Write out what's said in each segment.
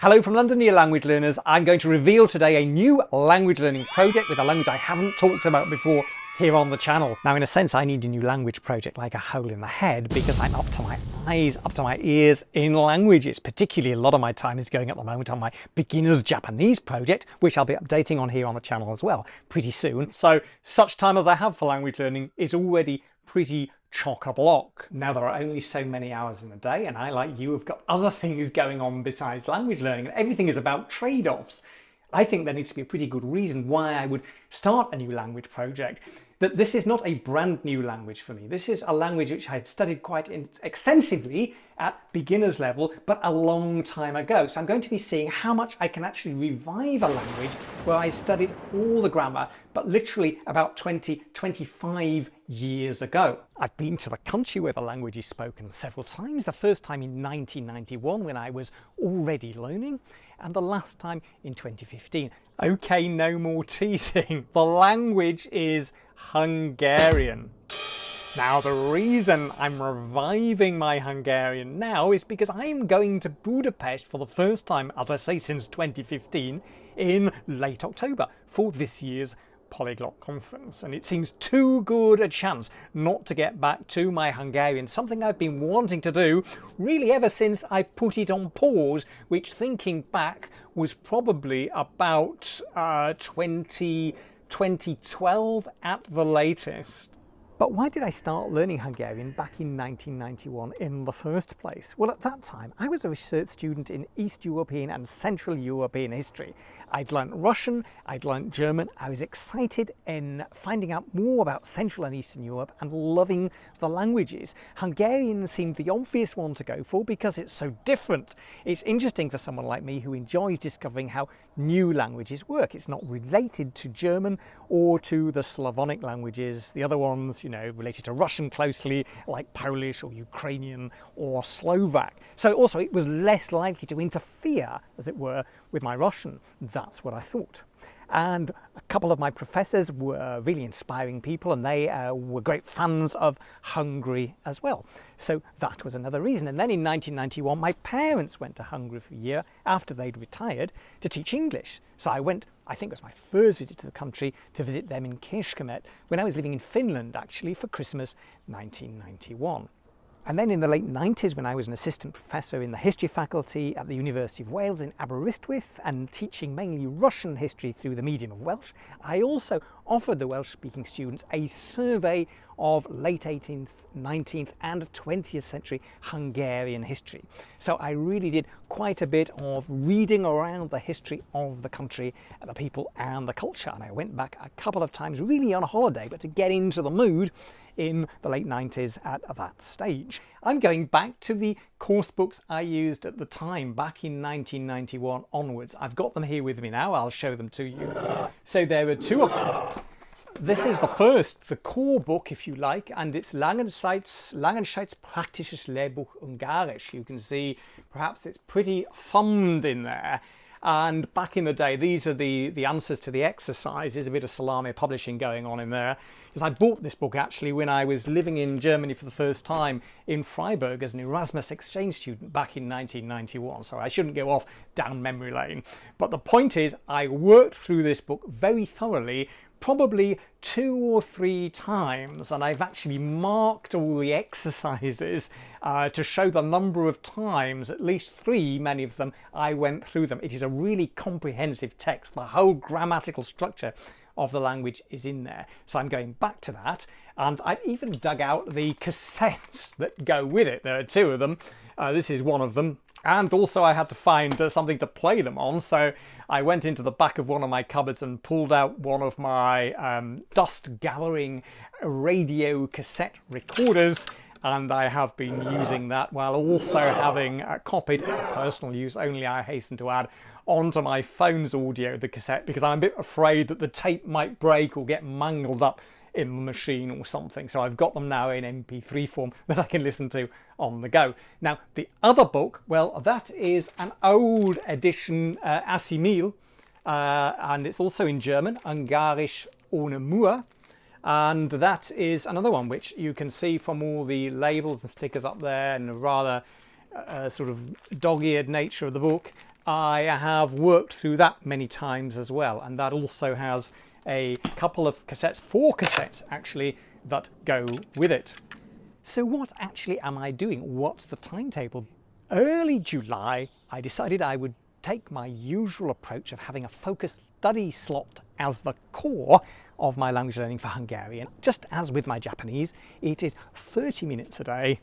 Hello from London, dear language learners. I'm going to reveal today a new language learning project with a language I haven't talked about before here on the channel. Now, in a sense, I need a new language project like a hole in the head because I'm up to my eyes, up to my ears in languages. Particularly, a lot of my time is going at the moment on my beginner's Japanese project, which I'll be updating on here on the channel as well pretty soon. So such time as I have for language learning is already pretty chock-a-block. Now, there are only so many hours in a day, and I, like you, have got other things going on besides language learning, and everything is about trade-offs. I think there needs to be a pretty good reason why I would start a new language project. That this is not a brand new language for me. This is a language which I had studied quite extensively at beginner's level, but a long time ago. So I'm going to be seeing how much I can actually revive a language where I studied all the grammar, but literally about 25 years ago. I've been to the country where the language is spoken several times. The first time in 1991 when I was already learning, and the last time in 2015. Okay, no more teasing. The language is Hungarian. Now, the reason I'm reviving my Hungarian now is because I'm going to Budapest for the first time, as I say, since 2015 in late October for this year's Polyglot Conference, and it seems too good a chance not to get back to my Hungarian, something I've been wanting to do really ever since I put it on pause, which, thinking back, was probably about 2012 at the latest. But why did I start learning Hungarian back in 1991 in the first place? Well, at that time, I was a research student in East European and Central European history. I'd learnt Russian, I'd learnt German. I was excited in finding out more about Central and Eastern Europe and loving the languages. Hungarian seemed the obvious one to go for because it's so different. It's interesting for someone like me who enjoys discovering how new languages work. It's not related to German or to the Slavonic languages, the other ones, related to Russian closely, like Polish or Ukrainian or Slovak. So also it was less likely to interfere, as it were, with my Russian. That's what I thought. And a couple of my professors were really inspiring people, and they were great fans of Hungary as well. So that was another reason. And then in 1991, my parents went to Hungary for a year after they'd retired to teach English. So I went, I think it was my first visit to the country, to visit them in Kecskemét when I was living in Finland, actually, for Christmas 1991. And then in the late 90s, when I was an assistant professor in the history faculty at the University of Wales in Aberystwyth and teaching mainly Russian history through the medium of Welsh, I also offered the Welsh-speaking students a survey of late 18th, 19th and 20th century Hungarian history. So I really did quite a bit of reading around the history of the country, the people and the culture. And I went back a couple of times really on a holiday, but to get into the mood in the late 90s at that stage. I'm going back to the course books I used at the time, back in 1991 onwards. I've got them here with me now. I'll show them to you. So there are two of them. This is the first, the core book, if you like, and it's Langenscheid's Praktisches Lehrbuch Ungarisch. You can see perhaps it's pretty thumbed in there. And back in the day, these are the answers to the exercises, a bit of salami publishing going on in there. Because I bought this book actually when I was living in Germany for the first time in Freiburg as an Erasmus exchange student back in 1991. So I shouldn't go off down memory lane. But the point is, I worked through this book very thoroughly, probably 2 or 3 times, and I've actually marked all the exercises to show the number of times, at least 3, many of them, I went through them. It is a really comprehensive text. The whole grammatical structure of the language is in there. So I'm going back to that, and I've even dug out the cassettes that go with it. There are 2 of them. This is one of them. And also I had to find something to play them on, so I went into the back of one of my cupboards and pulled out one of my dust-gathering radio cassette recorders, and I have been using that while also having copied, for personal use only, I hasten to add, onto my phone's audio the cassette, because I'm a bit afraid that the tape might break or get mangled up in the machine or something. So I've got them now in MP3 form that I can listen to on the go. Now, the other book, well, that is an old edition, Assimil, and it's also in German, Ungarisch ohne Mur. And that is another one which you can see from all the labels and stickers up there, and the rather sort of dog-eared nature of the book. I have worked through that many times as well, and that also has a couple of cassettes, 4 cassettes actually, that go with it. So what actually am I doing? What's the timetable? Early July, I decided I would take my usual approach of having a focused study slot as the core of my language learning for Hungarian. Just as with my Japanese, it is 30 minutes a day,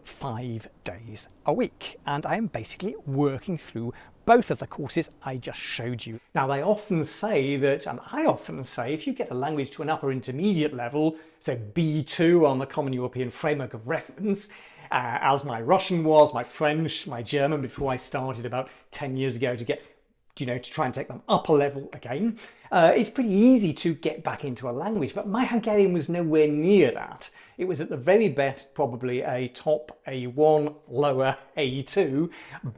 5 days a week. And I am basically working through both of the courses I just showed you. Now, they often say that, and I often say, if you get a language to an upper intermediate level, so B2 on the Common European Framework of Reference, as my Russian was, my French, my German before I started about 10 years ago to get, to try and take them up a level again. It's pretty easy to get back into a language, but my Hungarian was nowhere near that. It was at the very best probably a top A1, lower A2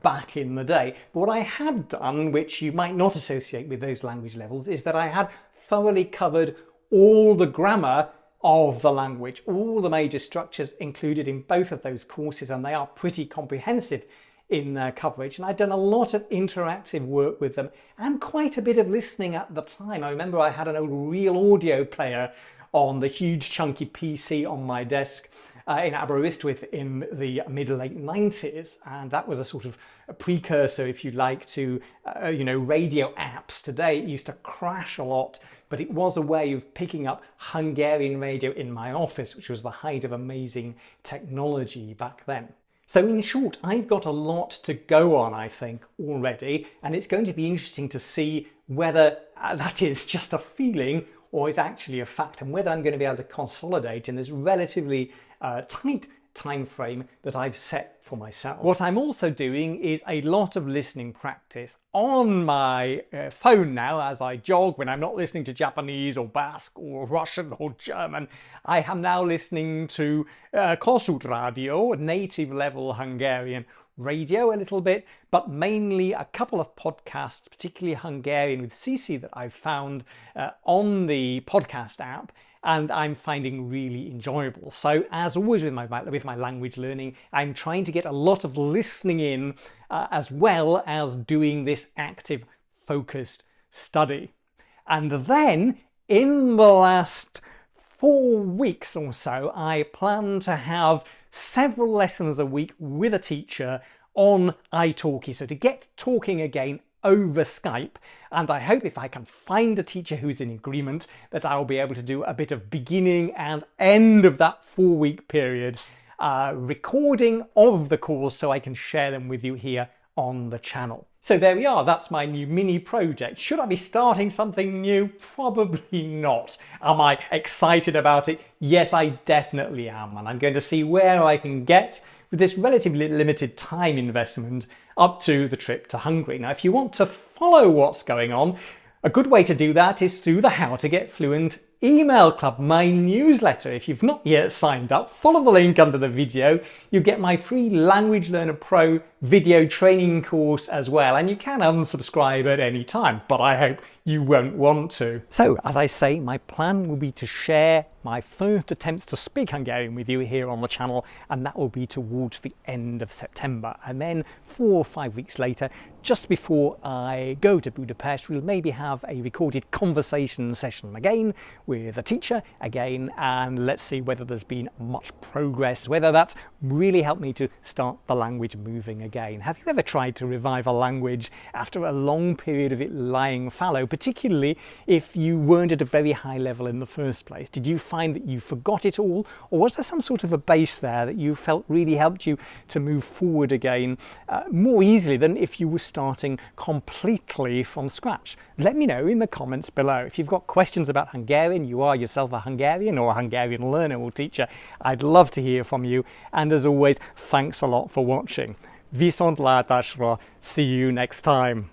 back in the day. But what I had done, which you might not associate with those language levels, is that I had thoroughly covered all the grammar of the language, all the major structures included in both of those courses, and they are pretty comprehensive in their coverage. And I'd done a lot of interactive work with them and quite a bit of listening at the time. I remember I had an old real audio player on the huge chunky PC on my desk in Aberystwyth in the mid-late 90s, and that was a sort of a precursor, if you like, to radio apps. Today it used to crash a lot, but it was a way of picking up Hungarian radio in my office, which was the height of amazing technology back then. So in short, I've got a lot to go on, I think, already, and it's going to be interesting to see whether that is just a feeling or is actually a fact, and whether I'm going to be able to consolidate in this relatively tight time frame that I've set for myself. What I'm also doing is a lot of listening practice on my phone now as I jog when I'm not listening to Japanese or Basque or Russian or German. I am now listening to Kossuth Radio, native level Hungarian radio a little bit, but mainly a couple of podcasts, particularly Hungarian with Cici, that I've found on the podcast app, and I'm finding really enjoyable. So as always with my language learning, I'm trying to get a lot of listening in as well as doing this active focused study. And then in the last 4 weeks or so, I plan to have several lessons a week with a teacher on italki, so to get talking again over Skype. And I hope if I can find a teacher who's in agreement that I'll be able to do a bit of beginning and end of that 4-week period recording of the course so I can share them with you here on the channel. So there we are, that's my new mini project. Should I be starting something new? Probably not. Am I excited about it? Yes, I definitely am, and I'm going to see where I can get with this relatively limited time investment up to the trip to Hungary. Now, if you want to follow what's going on, a good way to do that is through the How to Get Fluent email club, my newsletter. If you've not yet signed up, follow the link under the video. You get my free Language Learner Pro video training course as well, and you can unsubscribe at any time, but I hope you won't want to. So, as I say, my plan will be to share my first attempts to speak Hungarian with you here on the channel, and that will be towards the end of September. And then 4 or 5 weeks later, just before I go to Budapest, we'll maybe have a recorded conversation session again with a teacher again, and let's see whether there's been much progress, whether that's really helped me to start the language moving again. Have you ever tried to revive a language after a long period of it lying fallow, particularly if you weren't at a very high level in the first place? Did you find that you forgot it all, or was there some sort of a base there that you felt really helped you to move forward again more easily than if you were starting completely from scratch? Let me know in the comments below. If you've got questions about Hungarian, you are yourself a Hungarian or a Hungarian learner or teacher, I'd love to hear from you. And as always, thanks a lot for watching. Viszontlátásra, see you next time.